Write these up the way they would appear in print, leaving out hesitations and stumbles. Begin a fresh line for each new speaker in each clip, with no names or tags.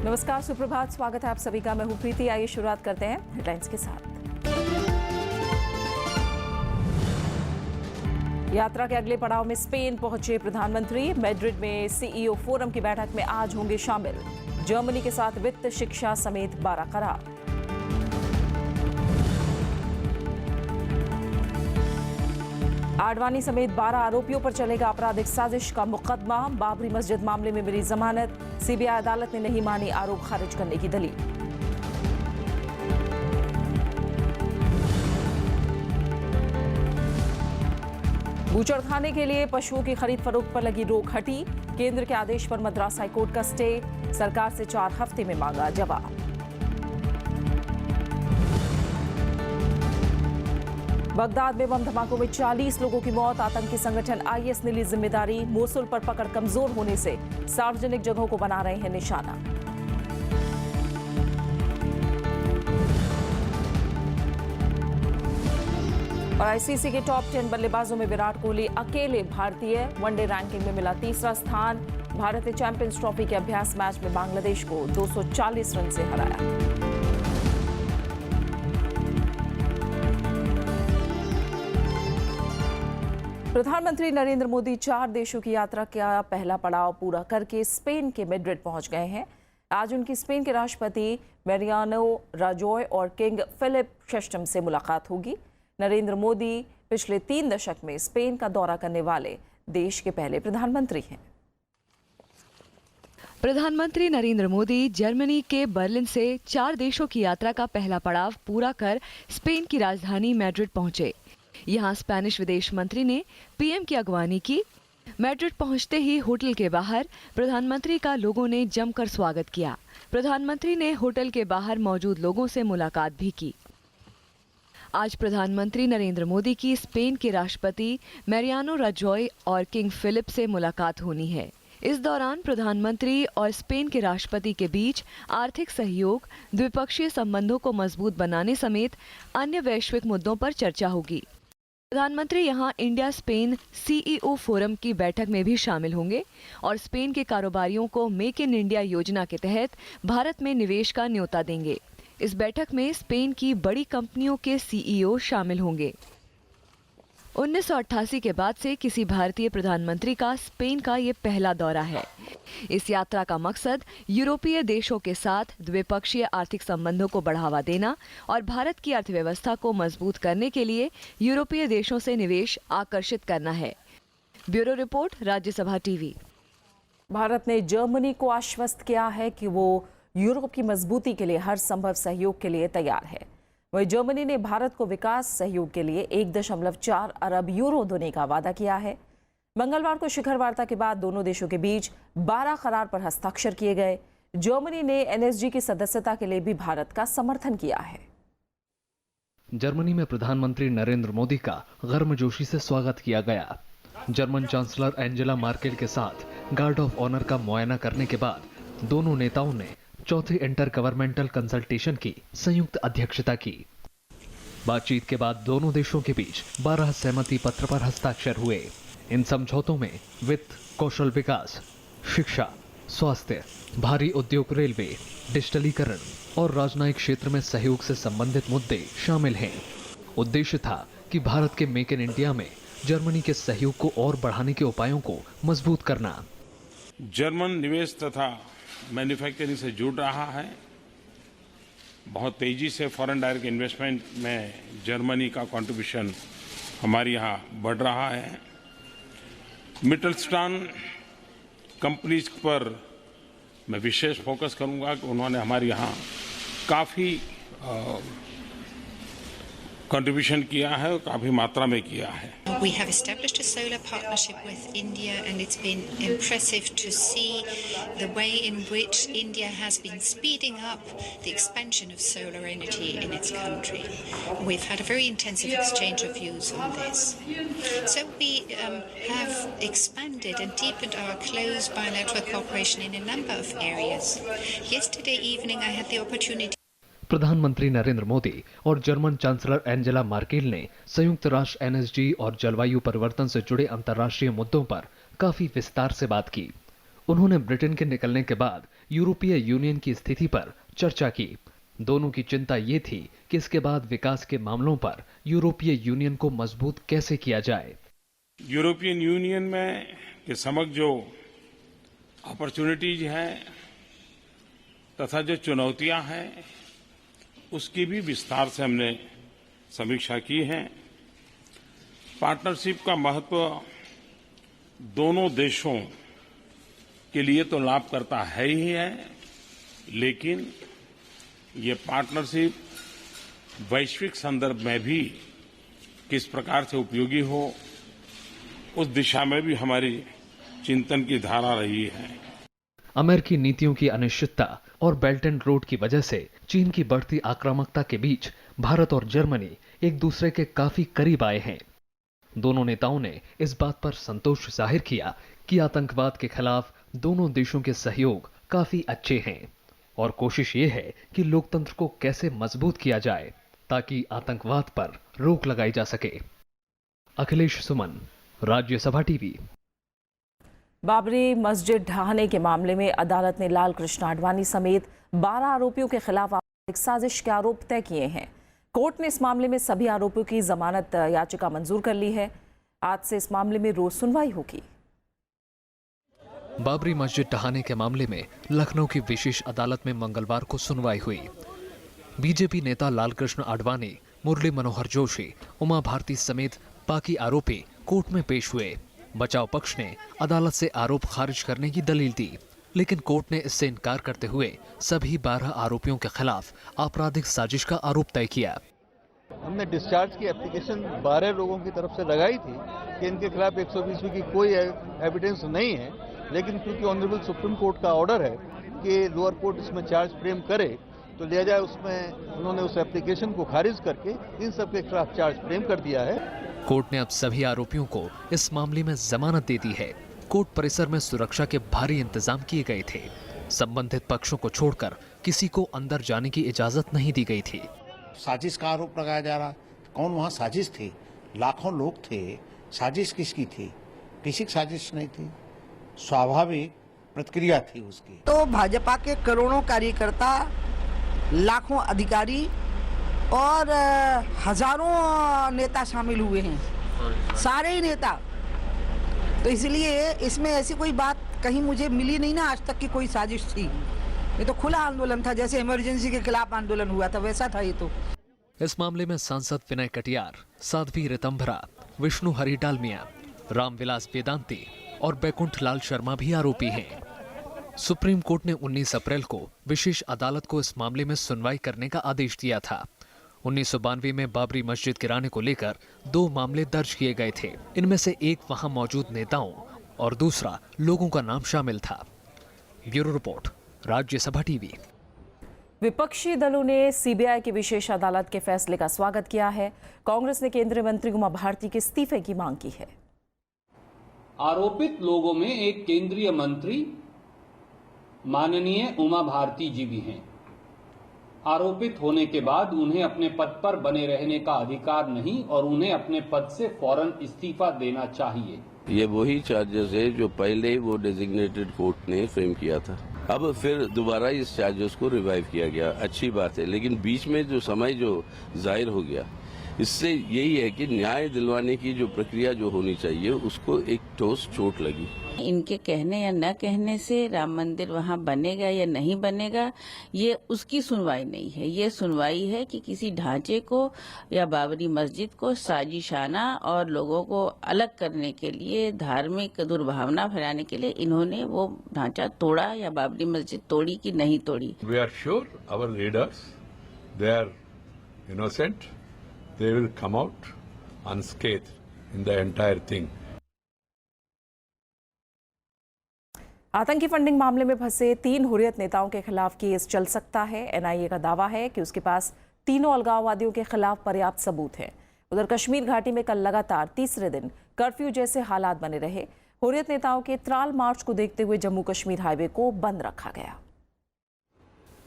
नमस्कार, सुप्रभात। स्वागत है आप सभी का। मैं हूं प्रीति। आइए शुरुआत करते हैं हेडलाइंस के साथ। यात्रा के अगले पड़ाव में स्पेन पहुंचे प्रधानमंत्री। मैड्रिड में सीईओ फोरम की बैठक में आज होंगे शामिल। जर्मनी के साथ वित्त, शिक्षा समेत 12 करार। आडवाणी समेत 12 आरोपियों पर चलेगा आपराधिक साजिश का मुकदमा। बाबरी मस्जिद मामले में मिली जमानत। सीबीआई अदालत ने नहीं मानी आरोप खारिज करने की दलील। बूचड़खाने के लिए पशुओं की खरीद फरोख्त पर लगी रोक हटी। केंद्र के आदेश पर मद्रास हाईकोर्ट का स्टे। सरकार से 4 हफ्ते में मांगा जवाब। बगदाद में बम धमाकों में 40 लोगों की मौत। आतंकी संगठन आईएस ने ली जिम्मेदारी। मोसुल पर पकड़ कमजोर होने से सार्वजनिक जगहों को बना रहे हैं निशाना। और आईसीसी के टॉप 10 बल्लेबाजों में विराट कोहली अकेले भारतीय। वनडे रैंकिंग में मिला तीसरा स्थान। भारत ने चैंपियंस ट्रॉफी के अभ्यास मैच में बांग्लादेश को 240 रन से हराया। प्रधानमंत्री नरेंद्र मोदी 4 देशों की यात्रा का पहला पड़ाव पूरा करके स्पेन के मैड्रिड पहुंच गए हैं। आज उनकी स्पेन के राष्ट्रपति मैरियानो राजोय और किंग फिलिप VI से मुलाकात होगी। नरेंद्र मोदी पिछले 3 दशक में स्पेन का दौरा करने वाले देश के पहले प्रधानमंत्री हैं।
प्रधानमंत्री नरेंद्र मोदी जर्मनी के बर्लिन से 4 देशों की यात्रा का पहला पड़ाव पूरा कर स्पेन की राजधानी मैड्रिड पहुंचे। यहां स्पेनिश विदेश मंत्री ने पीएम की अगवानी की। मैड्रिड पहुंचते ही होटल के बाहर प्रधानमंत्री का लोगों ने जमकर स्वागत किया। प्रधानमंत्री ने होटल के बाहर मौजूद लोगों से मुलाकात भी की। आज प्रधानमंत्री नरेंद्र मोदी की स्पेन के राष्ट्रपति मैरियानो राजोय और किंग फिलिप से मुलाकात होनी है। इस दौरान प्रधानमंत्री और स्पेन के राष्ट्रपति के बीच आर्थिक सहयोग, द्विपक्षीय संबंधों को मजबूत बनाने समेत अन्य वैश्विक मुद्दों पर चर्चा होगी। प्रधानमंत्री यहां इंडिया स्पेन सीईओ फोरम की बैठक में भी शामिल होंगे और स्पेन के कारोबारियों को मेक इन इंडिया योजना के तहत भारत में निवेश का न्योता देंगे। इस बैठक में स्पेन की बड़ी कंपनियों के सीईओ शामिल होंगे। 1988 के बाद से किसी भारतीय प्रधानमंत्री का स्पेन का ये पहला दौरा है। इस यात्रा का मकसद यूरोपीय देशों के साथ द्विपक्षीय आर्थिक संबंधों को बढ़ावा देना और भारत की अर्थव्यवस्था को मजबूत करने के लिए यूरोपीय देशों से निवेश आकर्षित करना है। Bureau report, Rajya Sabha TV.
Bharat ने जर्मनी को आश्वस्त किया है कि वो यूरोप की मजबूती के लिए हर संभव सहयोग के लिए तैयार है। वहीं जर्मनी ने भारत को विकास सहयोग के लिए 1.4 अरब यूरो देने का वादा किया है। मंगलवार को शिखर वार्ता के बाद दोनों देशों के बीच 12 करार पर हस्ताक्षर किए गए। जर्मनी ने एनएसजी की सदस्यता के लिए भी भारत का समर्थन किया है।
जर्मनी में प्रधानमंत्री नरेंद्र मोदी का गर्मजोशी से स्वागत किया गया। जर्मन चांसलर एंजेला मार्केल के साथ गार्ड ऑफ ऑनर का मुआयना करने के बाद दोनों नेताओं ने चौथे इंटर गवर्नमेंटल कंसल्टेशन की संयुक्त अध्यक्षता की। बातचीत के बाद दोनों देशों के बीच 12 सहमति पत्र पर हस्ताक्षर हुए। इन समझौतों में वित्त, कौशल विकास, शिक्षा, स्वास्थ्य, भारी उद्योग, रेलवे, डिजिटलीकरण और राजनयिक क्षेत्र में सहयोग से संबंधित मुद्दे शामिल हैं। उद्देश्य था कि भारत के मेक इन इंडिया में जर्मनी के सहयोग को और बढ़ाने के उपायों को मजबूत करना।
जर्मन निवेश तथा मैन्युफैक्चरिंग से जुड़ रहा है। बहुत तेजी से फॉरेन डायरेक्ट इन्वेस्टमेंट में जर्मनी का कंट्रीब्यूशन हमारे यहाँ बढ़ रहा है। मिटलस्टान कंपनीज पर मैं विशेष फोकस करूंगा कि उन्होंने हमारे यहाँ काफ़ी कंट्रीब्यूशन किया है और काफ़ी मात्रा में किया है।
We have established a solar partnership with India, and it's been impressive to see the way in which India has been speeding up the expansion of solar energy in its country. We've had a very intensive exchange of views on this. So we have expanded and deepened our close bilateral cooperation in a number of areas. Yesterday evening I had the opportunity.
प्रधानमंत्री नरेंद्र मोदी और German chancellor Angela Merkel ने संयुक्त राष्ट्र NSG और जलवायु परिवर्तन से जुड़े अंतर्राष्ट्रीय मुद्दों पर काफी विस्तार से बात की। उन्होंने ब्रिटेन के निकलने के बाद यूरोपीय यूनियन की स्थिति पर चर्चा की। दोनों की चिंता ये थी कि इसके बाद विकास के मामलों पर यूरोपीय यूनियन को मजबूत कैसे किया जाए।
यूरोपियन यूनियन में के समक्ष जो अपॉर्चुनिटीज हैं तथा जो चुनौतियां हैं उसकी भी विस्तार से हमने समीक्षा की है। पार्टनरशिप का महत्व दोनों देशों के लिए तो लाभ करता है ही है, लेकिन ये पार्टनरशिप वैश्विक संदर्भ में भी किस प्रकार से उपयोगी हो, उस दिशा में भी हमारी चिंतन की धारा रही है।
अमेरिकी नीतियों की अनिश्चितता और बेल्ट एंड रोड की वजह से चीन की बढ़ती आक्रामकता के बीच भारत और जर्मनी एक दूसरे के काफी करीब आए हैं। दोनों नेताओं ने इस बात पर संतोष जाहिर किया कि आतंकवाद के खिलाफ दोनों देशों के सहयोग काफी अच्छे हैं और कोशिश ये है कि लोकतंत्र को कैसे मजबूत किया जाए ताकि आतंकवाद पर रोक लगाई जा सके। अखिलेश सुमन, राज्यसभा टीवी।
बाबरी मस्जिद ढहाने के मामले में अदालत ने लाल कृष्ण आडवाणी समेत 12 आरोपियों के खिलाफ आपराधिक साजिश के आरोप तय किए हैं। कोर्ट ने इस मामले में सभी आरोपियों की जमानत याचिका मंजूर कर ली है। आज से इस मामले में रोज सुनवाई होगी।
बाबरी मस्जिद ढहाने के मामले में लखनऊ की विशेष अदालत में मंगलवार को सुनवाई हुई। बीजेपी नेता लालकृष्ण आडवाणी, मुरली मनोहर जोशी, उमा भारती समेत बाकी आरोपी कोर्ट में पेश हुए। बचाव पक्ष ने अदालत से आरोप खारिज करने की दलील दी, लेकिन कोर्ट ने इससे इनकार करते हुए सभी 12 आरोपियों के खिलाफ आपराधिक साजिश का आरोप तय किया।
हमने डिस्चार्ज की एप्लीकेशन 12 लोगों की तरफ से लगाई थी कि इनके खिलाफ 120 की कोई एविडेंस नहीं है, लेकिन क्योंकि ऑनरेबल सुप्रीम कोर्ट का ऑर्डर है कि लोअर कोर्ट इसमें चार्ज फ्रेम करे तो लिया जाए, उसमें उन्होंने उस एप्लीकेशन को खारिज करके इन सब के खिलाफ चार्ज फ्रेम कर दिया है।
कोर्ट ने अब सभी आरोपियों को इस मामले में जमानत दे दी है। कोर्ट परिसर में सुरक्षा के भारी इंतजाम किए गए थे। संबंधित पक्षों को छोड़कर किसी को अंदर जाने की इजाजत नहीं दी गई थी।
साजिश का आरोप लगाया जा रहा, कौन वहाँ साजिश थी? लाखों लोग थे, साजिश किसकी थी? किसी की साजिश नहीं थी, स्वाभाविक प्रतिक्रिया थी उसकी।
तो भाजपा के करोड़ों कार्यकर्ता, लाखों अधिकारी और हजारों नेता शामिल हुए हैं, सारे ही नेता। तो इसलिए इसमें ऐसी कोई बात कहीं मुझे मिली नहीं ना आज तक कि कोई साजिश थी। ये तो खुला आंदोलन था, जैसे इमरजेंसी के खिलाफ आंदोलन हुआ था वैसा था ये तो।
इस मामले में सांसद विनय कटियार, साध्वी रितंभरा, विष्णु हरि डालमिया, रामविलास वेदांती और बैकुंठ लाल शर्मा भी आरोपी हैं। सुप्रीम कोर्ट ने 19 अप्रैल को विशेष अदालत को इस मामले में सुनवाई करने का आदेश दिया था। 1992 में बाबरी मस्जिद गिराने को लेकर 2 मामले दर्ज किए गए थे। इनमें से एक वहां मौजूद नेताओं और दूसरा लोगों का नाम शामिल था। Bureau report, Rajya Sabha TV.
विपक्षी दलों ने सीबीआई की विशेष अदालत के फैसले का स्वागत किया है। कांग्रेस ने केंद्रीय मंत्री उमा भारती के इस्तीफे की मांग की है।
आरोपित लोगों में एक केंद्रीय मंत्री माननीय उमा भारती जी भी हैं। आरोपित होने के बाद उन्हें अपने पद पर बने रहने का अधिकार नहीं और उन्हें अपने पद से फौरन इस्तीफा देना चाहिए।
ये वही चार्जेस है जो पहले वो डेजिग्नेटेड कोर्ट ने फ्रेम किया था। अब फिर दोबारा इस चार्जेस को रिवाइव किया गया, अच्छी बात है, लेकिन बीच में जो समय जो जाहिर हो गया, इससे यही है कि न्याय दिलवाने की जो प्रक्रिया जो होनी चाहिए उसको एक ठोस चोट लगी।
इनके कहने या न कहने से राम मंदिर वहाँ बनेगा या नहीं बनेगा, ये उसकी सुनवाई नहीं है। ये सुनवाई है कि किसी ढांचे को या बाबरी मस्जिद को साजिशाना और लोगों को अलग करने के लिए, धार्मिक दुर्भावना फैलाने के लिए इन्होंने वो ढांचा तोड़ा या बाबरी मस्जिद तोड़ी कि नहीं तोड़ी।
We are sure our leaders, they are innocent. They will come out unscathed in the entire thing.
आतंकी फंडिंग मामले में फंसे 3 हुर्रियत नेताओं के खिलाफ केस चल सकता है। एनआईए का दावा है कि उसके पास तीनों अलगाववादियों के खिलाफ पर्याप्त सबूत है। उधर कश्मीर घाटी में कल लगातार तीसरे दिन कर्फ्यू जैसे हालात बने रहे। हुर्रियत नेताओं के त्राल मार्च को देखते हुए जम्मू कश्मीर हाईवे को बंद रखा गया।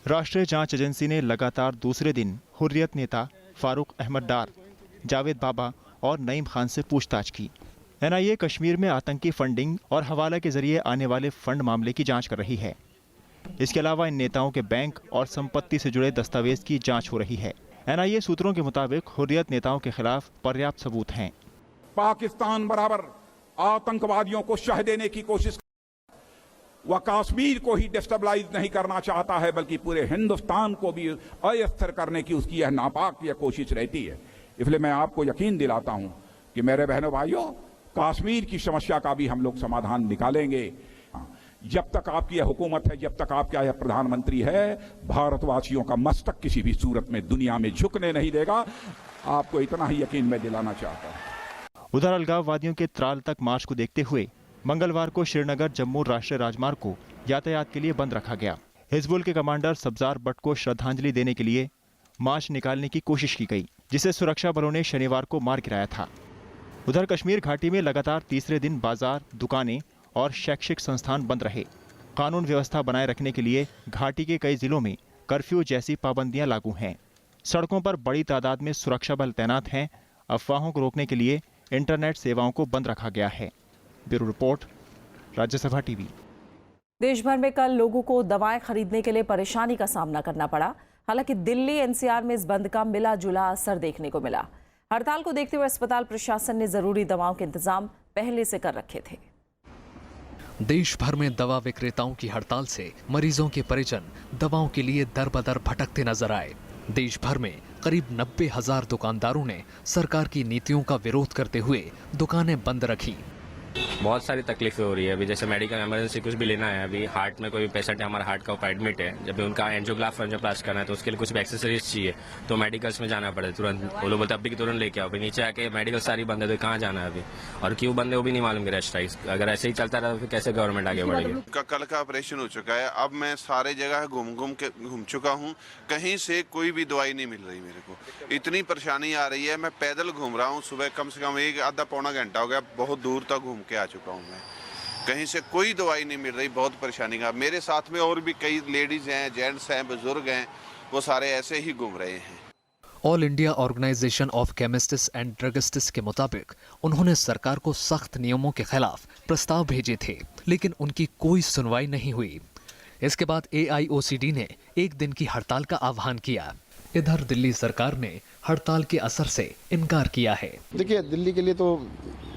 राष्ट्रीय जांच एजेंसी ने लगातार दूसरे दिन हुर्रियत नेता फारूक अहमद डार, जावेद बाबा और नईम खान से पूछताछ की। एनआईए कश्मीर में आतंकी फंडिंग और हवाला के जरिए आने वाले फंड मामले की जांच कर रही है। इसके अलावा इन नेताओं के बैंक और संपत्ति से जुड़े दस्तावेज की जांच हो रही है। NIA सूत्रों के मुताबिक हुर्रियत नेताओं के खिलाफ पर्याप्त सबूत हैं।
पाकिस्तान बराबर आतंकवादियों को शह देने की कोशिश, वह कश्मीर को ही डिस्टेबलाइज नहीं करना चाहता है बल्कि पूरे हिंदुस्तान को भी अस्थिर करने की उसकी यह नापाक यह कोशिश रहती है। इसलिए मैं आपको यकीन दिलाता हूं कि मेरे बहनों भाइयों, कश्मीर की समस्या का भी हम लोग समाधान निकालेंगे। जब तक आपकी यह हुकूमत है, जब तक आपका यह प्रधानमंत्री है, भारतवासियों का मस्तक किसी भी सूरत में दुनिया में झुकने नहीं देगा। आपको इतना ही यकीन मैं दिलाना चाहता हूं।
उधर अलगाववादियों के त्राल तक मार्च को देखते हुए मंगलवार को श्रीनगर जम्मू राष्ट्रीय राजमार्ग को यातायात के लिए बंद रखा गया। हिजबुल के कमांडर सब्जार बट को श्रद्धांजलि देने के लिए मार्च निकालने की कोशिश की गई, जिसे सुरक्षा बलों ने शनिवार को मार गिराया था। उधर कश्मीर घाटी में लगातार तीसरे दिन बाजार, दुकानें और शैक्षिक संस्थान बंद रहे। कानून व्यवस्था बनाए रखने के लिए घाटी के कई जिलों में कर्फ्यू जैसी पाबंदियां लागू हैं। सड़कों पर बड़ी तादाद में सुरक्षा बल तैनात हैं। अफवाहों को रोकने के लिए इंटरनेट सेवाओं को बंद रखा गया है। Bureau report, Rajya Sabha TV.
देश भर में कल लोगों को दवाएं खरीदने के लिए परेशानी का सामना करना पड़ा। हालांकि दिल्ली NCR में इस बंद का मिला जुला असर देखने को मिला। हड़ताल को देखते हुए अस्पताल प्रशासन ने जरूरी दवाओं के इंतजाम पहले से कर रखे थे।
देश भर में दवा विक्रेताओं की हड़ताल से मरीजों के परिजन दवाओं के लिए दर बदर भटकते नजर आए। देश भर में करीब 90,000 दुकानदारों ने सरकार की नीतियों का विरोध करते हुए दुकानें बंद रखी।
बहुत सारी तकलीफें हो रही है। अभी जैसे मेडिकल इमरजेंसी कुछ भी लेना है, अभी हार्ट में कोई भी पेशेंट है, हमारा हार्ट का ऊपर एडमिट है, जब भी उनका एंजियोप्लास्ट करना है तो उसके लिए कुछ भी एक्सेसरीज चाहिए तो मेडिकल्स में जाना पड़े तुरंत। वो लोग बोलते अभी की तुरंत लेके आओ। अभी नीचे आके मेडिकल सारी बंद है तो कहाँ जाना है अभी, और क्यों बंद है वो भी नहीं मालूम। अगर ऐसे ही चलता रहा तो फिर कैसे गवर्नमेंट आगे बढ़ेगी।
कल का ऑपरेशन हो चुका है, अब मैं सारे जगह घूम चुका हूँ, कहीं से कोई भी दवाई नहीं मिल रही मेरे को। इतनी परेशानी आ रही है, मैं पैदल घूम रहा हूँ। सुबह कम से कम एक आधा पौना घंटा हो गया, बहुत दूर तक घूम के आ चुका हूँ मैं। कहीं से कोई दवाई नहीं मिल रही, बहुत परेशानी का। मेरे साथ में और भी कई लेडीज हैं, जेंट्स हैं, बुजुर्ग हैं, वो सारे ऐसे ही घूम रहे हैं।
All India Organisation of Chemists and Druggists के मुताबिक उन्होंने सरकार को सख्त नियमों के खिलाफ प्रस्ताव भेजे थे, लेकिन उनकी कोई सुनवाई नहीं हुई। इसके बाद AIOCD ने एक दिन की हड़ताल का आह्वान किया। इधर दिल्ली सरकार ने हड़ताल के असर से इनकार किया है।
देखिए, दिल्ली के लिए तो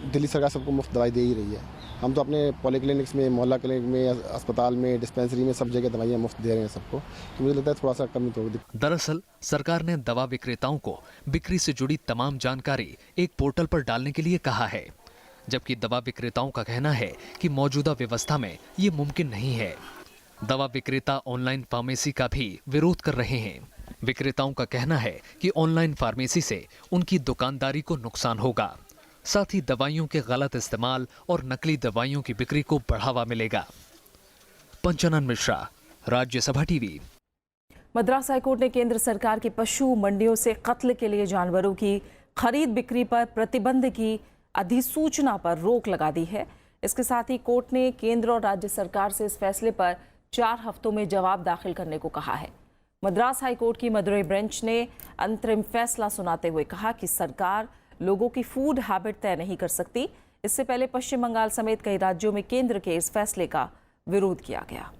दिल्ली सरकार सबको मुफ्त दवाई दे ही रही है। हम तो अपने पॉलीक्लिनिक्स में, मोहल्ला क्लिनिक में, अस्पताल में, डिस्पेंसरी में सब जगह दवाइयाँ मुफ्त दे रहे हैं सबको, तो मुझे लगता है थोड़ा सा कमी तो होगी।
दरअसल सरकार ने दवा विक्रेताओं को बिक्री से जुड़ी तमाम जानकारी एक पोर्टल पर डालने के लिए कहा है, जबकि दवा विक्रेताओं का कहना है कि मौजूदा व्यवस्था में ये मुमकिन नहीं है। दवा विक्रेता ऑनलाइन फार्मेसी का भी विरोध कर रहे हैं। विक्रेताओं का कहना है कि ऑनलाइन फार्मेसी से उनकी दुकानदारी को नुकसान होगा, साथ ही दवाइयों के गलत इस्तेमाल और नकली दवाइयों की बिक्री को बढ़ावा मिलेगा। पंचानन मिश्रा, राज्यसभा टीवी।
मद्रास हाईकोर्ट ने केंद्र सरकार की पशु मंडियों से कत्ल के लिए जानवरों की खरीद बिक्री पर प्रतिबंध की अधिसूचना पर रोक लगा दी है। इसके साथ ही कोर्ट ने केंद्र और राज्य सरकार से इस फैसले पर 4 हफ्तों में जवाब दाखिल करने को कहा है। मद्रास हाईकोर्ट की मदुरई बेंच ने अंतरिम फैसला सुनाते हुए कहा कि सरकार लोगों की फूड हैबिट तय नहीं कर सकती। इससे पहले पश्चिम बंगाल समेत कई राज्यों में केंद्र के इस फैसले का विरोध किया गया।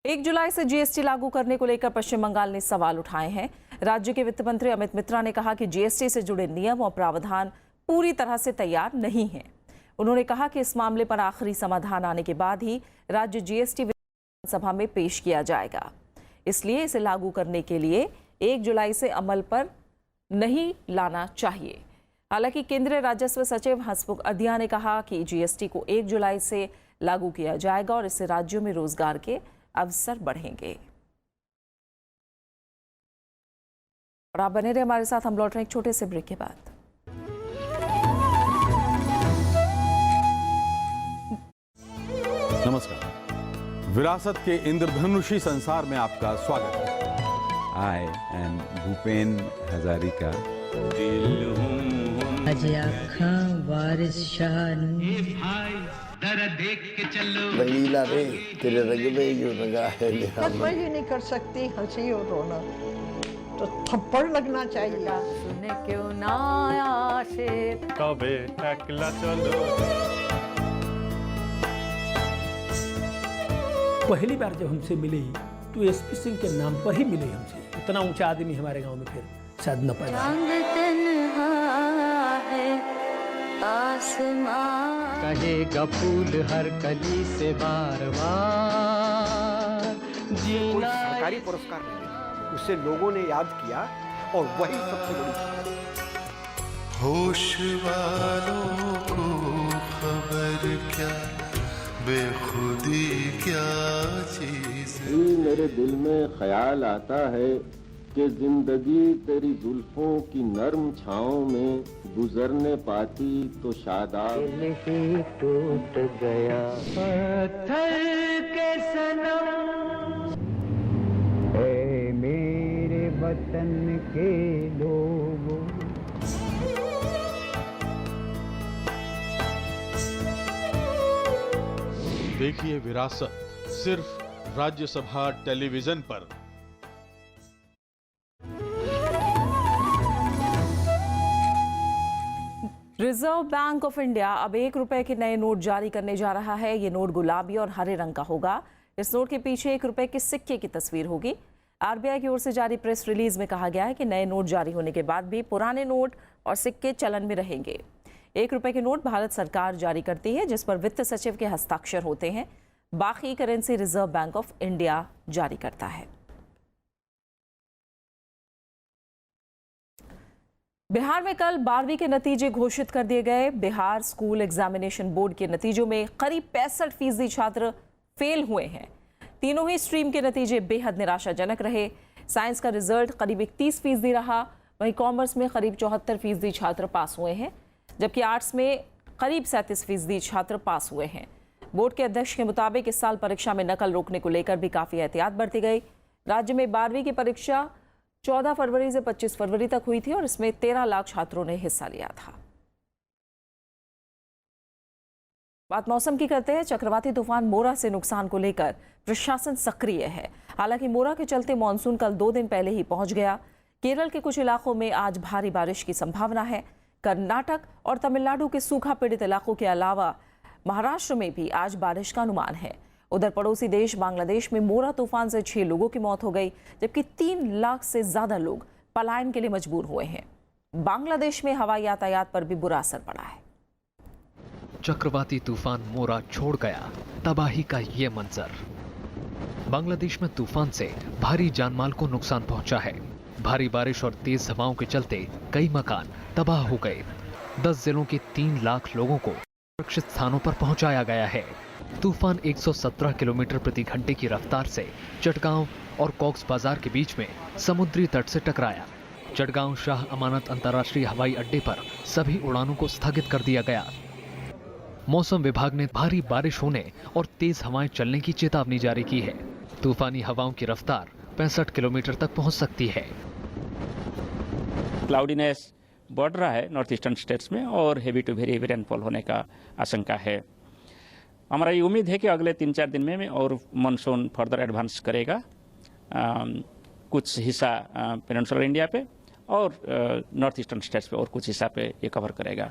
1 जुलाई से GST लागू करने को लेकर पश्चिम बंगाल ने सवाल उठाए हैं। राज्य के वित्त मंत्री अमित मित्रा ने कहा कि GST से जुड़े नियम और प्रावधान पूरी तरह से तैयार नहीं हैं। उन्होंने कहा कि इस मामले पर आखिरी समाधान आने के बाद ही राज्य GST विधानसभा में पेश किया जाएगा। इसलिए इसे लागू करने के लिए 1 जुलाई से अमल पर नहीं लाना चाहिए। हालांकि केंद्रीय राजस्व सचिव हंसमुख अढ़िया ने कहा कि GST को 1 जुलाई से लागू किया जाएगा और इससे राज्यों में रोजगार के अवसर बढ़ेंगे। और आप बने रहे हमारे साथ, हम लौट रहे हैं एक छोटे से ब्रेक के बाद।
नमस्कार, विरासत के इंद्रधनुषी संसार में आपका स्वागत है।
I am Bhupen Hazarika.
रंगीला रे तेरे रंग में जो रंगा है
मैं ही नहीं कर सकती हंसी और रोना, तो थप्पड़ लगना चाहिए।
सुने क्यों ना आशिक
कबे एकला चलो।
पहली बार जब हमसे मिले ही तो एसपी सिंह के नाम पर ही मिले हमसे। उतना ऊंचा आदमी हमारे गांव में फिर शायद न पैदा।
कहेगा फूल हर कली से बार बार जीना।
सरकारी पुरस्कार मिले, उसे लोगों ने याद किया और वही सबसे बड़ी।
होश वालों को खबर क्या, बेखुदी क्या चीज।
मेरे दिल में ख्याल आता है कि जिंदगी तेरी जुल्फों की नर्म छाँव में गुजरने पाती तो शादाब।
टूट गया पत्थर के सनम, ऐ मेरे वतन के लोगों।
देखिए विरासत सिर्फ राज्यसभा टेलीविजन पर।
रिजर्व बैंक ऑफ इंडिया अब 1 रुपए के नए नोट जारी करने जा रहा है। ये नोट गुलाबी और हरे रंग का होगा। इस नोट के पीछे 1 रुपए के सिक्के की तस्वीर होगी। आरबीआई की ओर से जारी प्रेस रिलीज में कहा गया है कि नए नोट जारी होने के बाद भी पुराने नोट और सिक्के चलन में रहेंगे। 1 रुपए के नोट भारत सरकार जारी करती है, जिस पर वित्त सचिव के हस्ताक्षर होते हैं। बाकी currency reserve bank of India जारी करता है। बिहार में कल 12वीं के नतीजे घोषित कर दिए गए। बिहार स्कूल एग्जामिनेशन बोर्ड के नतीजों में करीब 65% छात्र फेल हुए हैं। तीनों ही स्ट्रीम के नतीजे बेहद निराशाजनक रहे। साइंस का रिजल्ट करीब 31% रहा, वहीं कॉमर्स में करीब 74% छात्र पास हुए हैं, जबकि आर्ट्स में करीब 37% छात्र पास हुए हैं। बोर्ड के अध्यक्ष के मुताबिक इस साल परीक्षा में नकल रोकने को लेकर भी काफी एहतियात बरती गई। राज्य में 12वीं की परीक्षा 14 फरवरी से 25 फरवरी तक हुई थी और इसमें 13 लाख छात्रों ने हिस्सा लिया था। बात मौसम की करते हैं। चक्रवाती तूफान मोरा से नुकसान को लेकर प्रशासन सक्रिय है। हालांकि मोरा के चलते मानसून कल 2 दिन पहले ही पहुंच गया। केरल के कुछ इलाकों में आज भारी बारिश की संभावना है। कर्नाटक और तमिलनाडु के सूखा पीड़ित इलाकों के अलावा महाराष्ट्र में भी आज बारिश का अनुमान है। उधर पड़ोसी देश बांग्लादेश में मोरा तूफान से 6 लोगों की मौत हो गई, जबकि 3 लाख से ज्यादा लोग पलायन के लिए मजबूर हुए हैं। बांग्लादेश में हवाई यातायात पर भी बुरा असर पड़ा है।
चक्रवाती तूफान मोरा छोड़ गया, तबाही का ये मंजर। बांग्लादेश में तूफान से भारी जानमाल को नुकसान पहुंचा है। भारी बारिश और तेज हवाओं के चलते कई मकान तबाह हो गए। 10 जिलों के 3 लाख लोगों को सुरक्षित स्थानों पर पहुंचाया गया है। तूफान 117 किलोमीटर प्रति घंटे की रफ्तार से चटगांव और कॉक्स बाजार के बीच में समुद्री तट से टकराया। चटगांव शाह अमानत अंतर्राष्ट्रीय हवाई अड्डे पर सभी उड़ानों को स्थगित कर दिया गया। मौसम विभाग ने भारी बारिश होने और तेज हवाएं चलने की चेतावनी जारी की है। तूफानी हवाओं की रफ्तार 65 किलोमीटर तक पहुंच सकती है।
क्लाउडीनेस बढ़ रहा है नॉर्थ ईस्टर्न स्टेट्स में और heavy to very heavy rainfall होने का आशंका है। हमारा ये उम्मीद है कि अगले 3-4 दिन में और मानसून फर्दर एडवांस करेगा। कुछ हिस्सा पेनिनसुलर इंडिया पे और नॉर्थ ईस्टर्न स्टेट्स पे और कुछ हिस्सा पे ये कवर करेगा।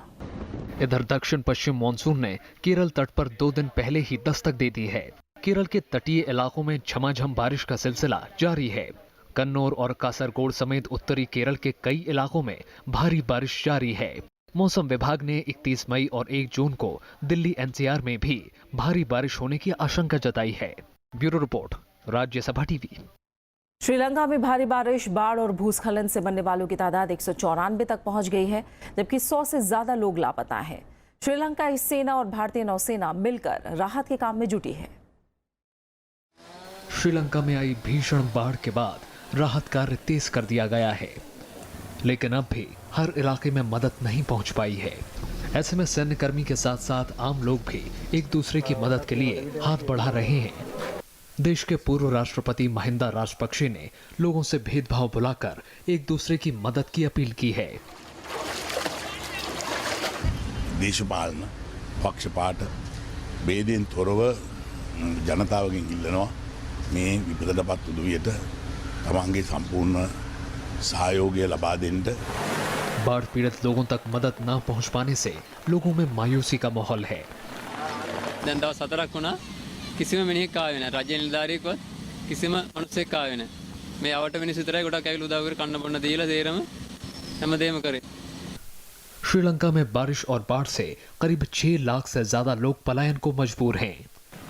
इधर दक्षिण पश्चिम मानसून ने केरल तट पर 2 दिन पहले ही दस्तक दे दी है। केरल के तटीय इलाकों में झमाझम बारिश का सिलसिला जारी है। कन्नौर और कासरगोड समेत उत्तरी केरल के कई इलाकों में भारी बारिश जारी है। मौसम विभाग ने 31 मई और 1 जून को दिल्ली एनसीआर में भी भारी बारिश होने की आशंका जताई है। Bureau report, Rajya Sabha TV.
Sri Lanka में भारी बारिश, बाढ़ और भूस्खलन से मरने वालों की तादाद 194 तक पहुंच गई है, जबकि 100 से ज्यादा लोग लापता हैं। श्रीलंका की सेना और भारतीय नौसेना मिलकर राहत के काम में जुटी है।
श्रीलंका में आई भीषण बाढ़ के बाद राहत कार्य तेज कर दिया गया है, लेकिन अब भी हर इलाके में मदद नहीं पहुंच पाई है। ऐसे में सैन्य कर्मी के साथ साथ आम लोग भी एक दूसरे की मदद के लिए हाथ बढ़ा रहे हैं। देश के पूर्व राष्ट्रपति महिंदा राजपक्षे ने लोगों से भेदभाव भुलाकर एक दूसरे की मदद की अपील की है।
දේශපාලන පක්ෂපාත ભેදයෙන් තොරව ජනතාවගෙන් ඉල්ලනවා මේ විපතටපත් උදවියට තමන්ගේ සම්පූර්ණ සහයෝගය ලබා දෙන්න।
बाढ़ पीड़ित लोगों तक मदद न पहुंच पाने से लोगों में मायूसी का माहौल है।
දැන් දවස් 4ක් වුණා
කිසිම මිනිහෙක් ආවේ නැහැ. රජ නිලධාරියෙක්වත් කිසිම මිනිහෙක් ආවේ නැහැ. මේ ආවට මිනිස්සු විතරයි ගොඩක් ඇවිල්ලා උදව් කර කන්න බොන්න දීලා සේරම හැමදේම කරේ.
श्रीलंका में बारिश और बाढ़ से करीब 6 लाख से ज्यादा लोग पलायन को मजबूर हैं।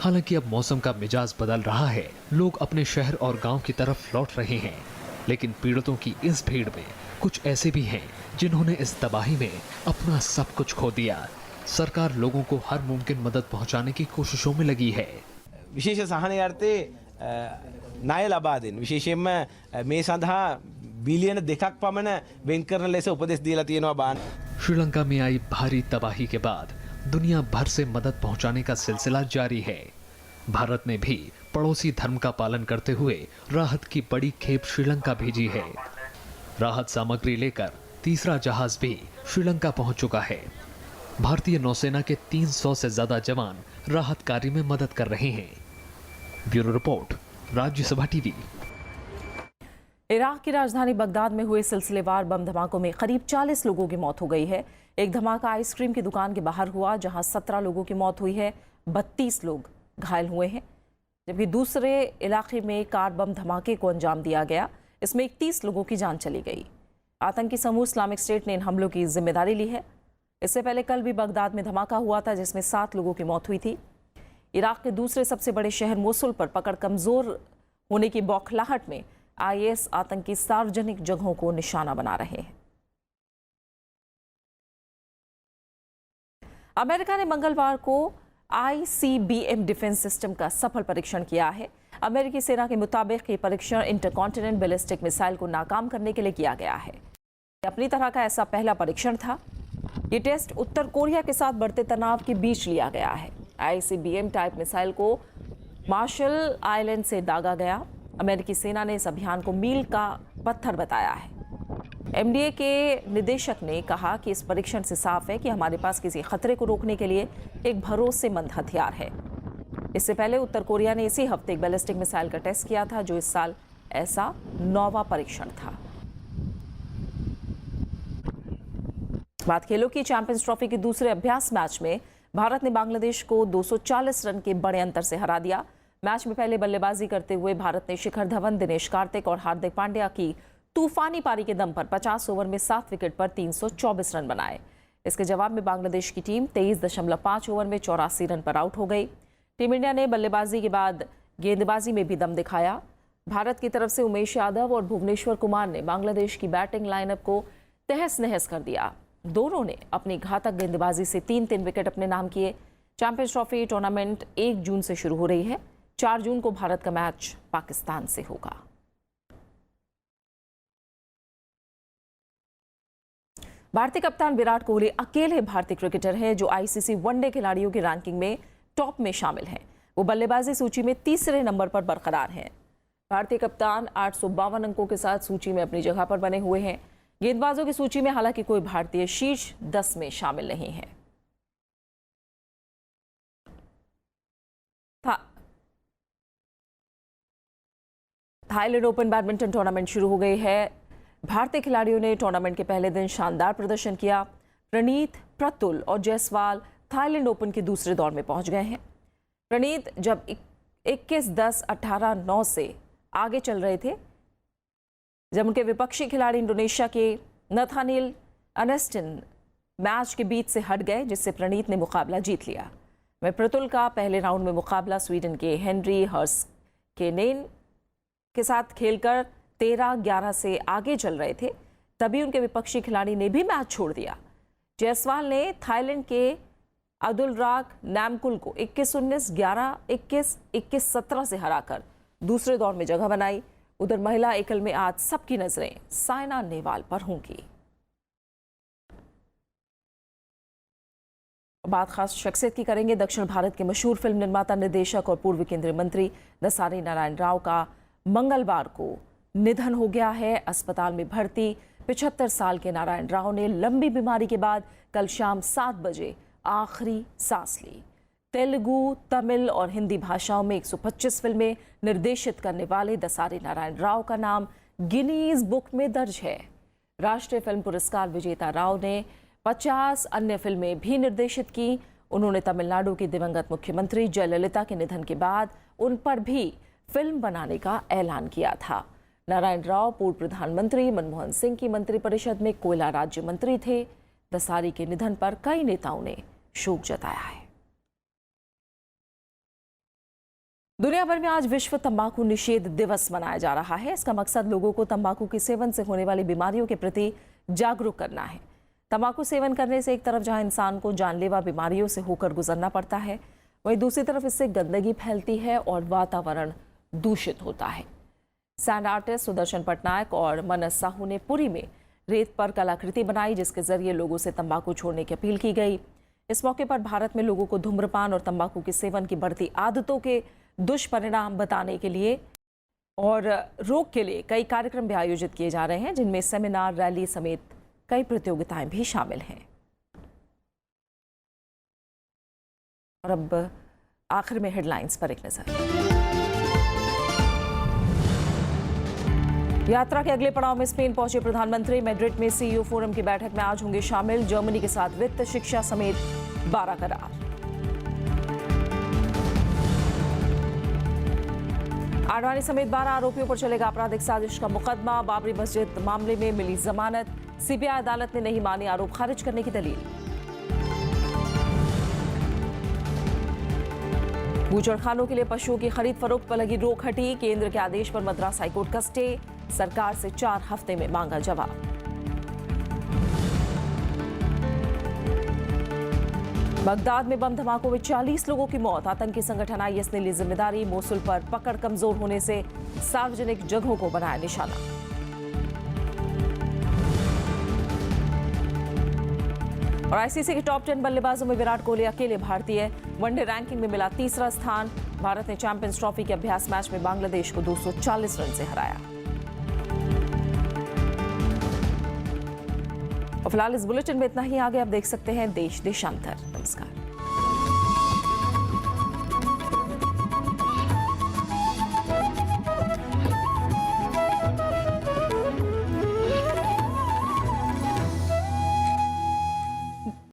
हालांकि अब मौसम का मिजाज बदल रहा है, लोग अपने शहर और गांव की तरफ लौट रहे हैं, लेकिन पीड़ितों की इस भीड़ में कुछ ऐसे भी हैं जिन्होंने इस तबाही में अपना सब कुछ खो दिया। सरकार लोगों को हर मुमकिन मदद पहुंचाने की कोशिशों में लगी है।
විශේෂ සහනයාර්ථයේ ණය ලබා දෙන්න විශේෂයෙන්ම මේ සඳහා බිලියන 2ක් පමණ වෙන් කරන ලෙස උපදෙස් දීලා තියෙනවා බාන.
श्रीलंका में आई भारी तबाही के बाद दुनिया भर से मदद पहुंचाने का सिलसिला जारी है। भारत ने भी पड़ोसी धर्म का पालन करते हुए राहत की बड़ी खेप श्रीलंका भेजी है। राहत सामग्री लेकर तीसरा जहाज भी श्रीलंका पहुंच चुका है। भारतीय नौसेना के 300 से ज्यादा जवान राहत कार्य में मदद कर रहे हैं। Bureau report, Rajya Sabha TV.
Iraq की राजधानी बगदाद में हुए सिलसिलेवार बम धमाकों में करीब 40 लोगों की मौत हो गई है। एक धमाका आइसक्रीम की दुकान के बाहर हुआ, जहां 17 लोगों की मौत हुई है, 32 लोग घायल हुए हैं। जबकि दूसरे इलाके में कार बम धमाके को अंजाम दिया गया, इसमें 31 लोगों की जान चली गई। आतंकी समूह इस्लामिक स्टेट ने इन हमलों की जिम्मेदारी ली है। इससे पहले कल भी बगदाद में धमाका हुआ था, जिसमें 7 लोगों की मौत हुई थी। इराक के दूसरे सबसे बड़े शहर मोसुल पर पकड़ कमजोर होने की बौखलाहट में IS आतंकी सार्वजनिक जगहों को निशाना बना रहे हैं। अमेरिका ने मंगलवार को ICBM डिफेंस सिस्टम का सफल परीक्षण किया है। अमेरिकी सेना के मुताबिक ये परीक्षण इंटरकॉन्टिनेंट बैलिस्टिक मिसाइल को नाकाम करने के लिए किया गया है। अपनी तरह का ऐसा पहला परीक्षण था। ये टेस्ट उत्तर कोरिया के साथ बढ़ते तनाव के बीच लिया गया है। ICBM टाइप मिसाइल को मार्शल आइलैंड से दागा गया। अमेरिकी सेना ने इस अभियान को मील का पत्थर बताया है। MDA के निदेशक ने कहा कि इस परीक्षण से साफ है कि हमारे पास किसी खतरे को रोकने के लिए एक भरोसेमंद हथियार है। इससे पहले उत्तर कोरिया ने इसी हफ्ते एक बैलिस्टिक मिसाइल का टेस्ट किया था, जो इस साल ऐसा 9वां परीक्षण था। बात खेलों की। चैंपियंस ट्रॉफी के दूसरे अभ्यास मैच में भारत ने बांग्लादेश को 240 रन के बड़े अंतर से हरा दिया। मैच में पहले बल्लेबाजी करते हुए भारत ने शिखर धवन, दिनेश कार्तिक और हार्दिक पांड्या की तूफानी पारी के दम पर 50 ओवर में 7 विकेट पर 324 रन बनाए। इसके जवाब में बांग्लादेश की टीम 23.5 ओवर में 84 रन पर आउट हो गई। टीम इंडिया ने बल्लेबाजी के बाद गेंदबाजी में भी दम दिखाया। भारत की तरफ से उमेश यादव और भुवनेश्वर कुमार ने बांग्लादेश की बैटिंग लाइनअप को तहस नहस कर दिया। दोनों ने अपनी घातक गेंदबाजी से 3-3 विकेट अपने नाम किए। चैंपियंस ट्रॉफी टूर्नामेंट 1 जून से शुरू हो रही है। 4 जून को भारत का मैच पाकिस्तान से होगा। भारतीय कप्तान विराट कोहली अकेले भारतीय क्रिकेटर हैं जो ICC वनडे खिलाड़ियों की रैंकिंग में टॉप में शामिल हैं। वो बल्लेबाजी सूची में तीसरे नंबर पर बरकरार हैं। भारतीय कप्तान 852 अंकों के साथ सूची में अपनी जगह पर बने हुए हैं। गेंदबाजों की सूची में हालांकि कोई भारतीय शीर्ष 10 में शामिल नहीं है। थाईलैंड ओपन बैडमिंटन टूर्नामेंट शुरू हो गई है। भारतीय खिलाड़ियों ने टूर्नामेंट के पहले दिन शानदार प्रदर्शन किया। प्रणीत, प्रतुल और जायसवाल थाईलैंड ओपन के दूसरे दौर में पहुंच गए हैं। प्रणीत जब 21-10, 18-9 से आगे चल रहे थे, जब उनके विपक्षी खिलाड़ी इंडोनेशिया के नथानिल अनेस्टिन मैच के बीच से हट गए, जिससे प्रणीत ने मुकाबला जीत लिया। वहीं प्रतुल का पहले राउंड में मुकाबला स्वीडन के हेनरी हर्स्केनेन के साथ खेलकर 13-11 से आगे चल रहे थे, तभी उनके विपक्षी खिलाड़ी ने भी मैच छोड़ दिया। जायसवाल ने थाईलैंड के अदुलराग नामकुल को 21-19, 11-21, 21-17 से हराकर दूसरे दौर में जगह बनाई। उधर महिला एकल में आज सबकी नजरें साइना नेहवाल पर होंगी। बात खास शख्सियत की करेंगे। दक्षिण भारत के मशहूर फिल्म निर्माता, निर्देशक और पूर्व केंद्रीय मंत्री दसारी नारायण राव का मंगलवार को निधन हो गया है। अस्पताल में भर्ती 75 साल के नारायण राव ने लंबी बीमारी के बाद कल शाम 7 बजे आखिरी सांस ली। तेलुगु, तमिल और हिंदी भाषाओं में 125 फिल्में निर्देशित करने वाले दसारी नारायण राव का नाम गिनीज बुक में दर्ज है। राष्ट्रीय फिल्म पुरस्कार विजेता राव ने 50 अन्य फिल्में भी निर्देशित की उन्होंने तमिलनाडु की दिवंगत मुख्यमंत्री जयललिता के निधन के बाद उन पर भी फिल्म बनाने का ऐलान किया था। नारायण राव पूर्व प्रधानमंत्री मनमोहन सिंह की मंत्रिपरिषद में कोयला राज्य मंत्री थे। दसारी के निधन पर कई नेताओं ने शोक जताया है। दुनिया भर में आज विश्व तंबाकू निषेध दिवस मनाया जा रहा है। इसका मकसद लोगों को तंबाकू के सेवन से होने वाली बीमारियों के प्रति जागरूक करना है। तंबाकू सेवन करने से एक तरफ जहां इंसान को जानलेवा बीमारियों से होकर गुजरना पड़ता है, वहीं दूसरी तरफ इससे गंदगी फैलती है और वातावरण दूषित होता है। सैंड आर्टिस्ट सुदर्शन पटनायक और मनस साहू ने पुरी में रेत पर कलाकृति बनाई, जिसके जरिए लोगों से तंबाकू छोड़ने की अपील की गई। इस मौके पर भारत में लोगों को धूम्रपान और तंबाकू के सेवन की बढ़ती आदतों के दुष्परिणाम बताने के लिए और रोक के लिए कई कार्यक्रम भी आयोजित किए जा रहे हैं, जिनमें सेमिनार, रैली समेत कई प्रतियोगिताएं भी शामिल हैं। और अब आखिर में हेडलाइंस पर एक नजर। यात्रा के अगले पड़ाव में स्पेन पहुंचे प्रधानमंत्री। मैड्रिड में सीईओ फोरम की बैठक में आज होंगे शामिल। जर्मनी के साथ वित्त, शिक्षा समेत 12 करार। आडवाणी समेत 12 आरोपियों पर चलेगा आपराधिक साजिश का मुकदमा। बाबरी मस्जिद मामले में मिली जमानत। सीबीआई अदालत ने नहीं मानी आरोप खारिज करने की दलील। बूचड़खानों के लिए पशुओं की खरीद फरोख्त पर लगी रोक हटी। केंद्र के आदेश पर मद्रास हाईकोर्ट का स्टे। सरकार से 4 हफ्ते में मांगा जवाब। बगदाद में बम धमाकों में 40 लोगों की मौत। आतंकी संगठन आईएस ने ली जिम्मेदारी। मोसुल पर पकड़ कमजोर होने से सार्वजनिक जगहों को बनाया निशाना। और आईसीसी के टॉप 10 बल्लेबाजों में विराट कोहली अकेले भारतीय। वनडे रैंकिंग में मिला तीसरा स्थान। भारत ने चैंपियंस ट्रॉफी के अभ्यास मैच में बांग्लादेश को 240 रन से हराया। और फिलहाल इस बुलेटिन में इतना ही। आगे आप देख सकते हैं देश देशांतर। नमस्कार।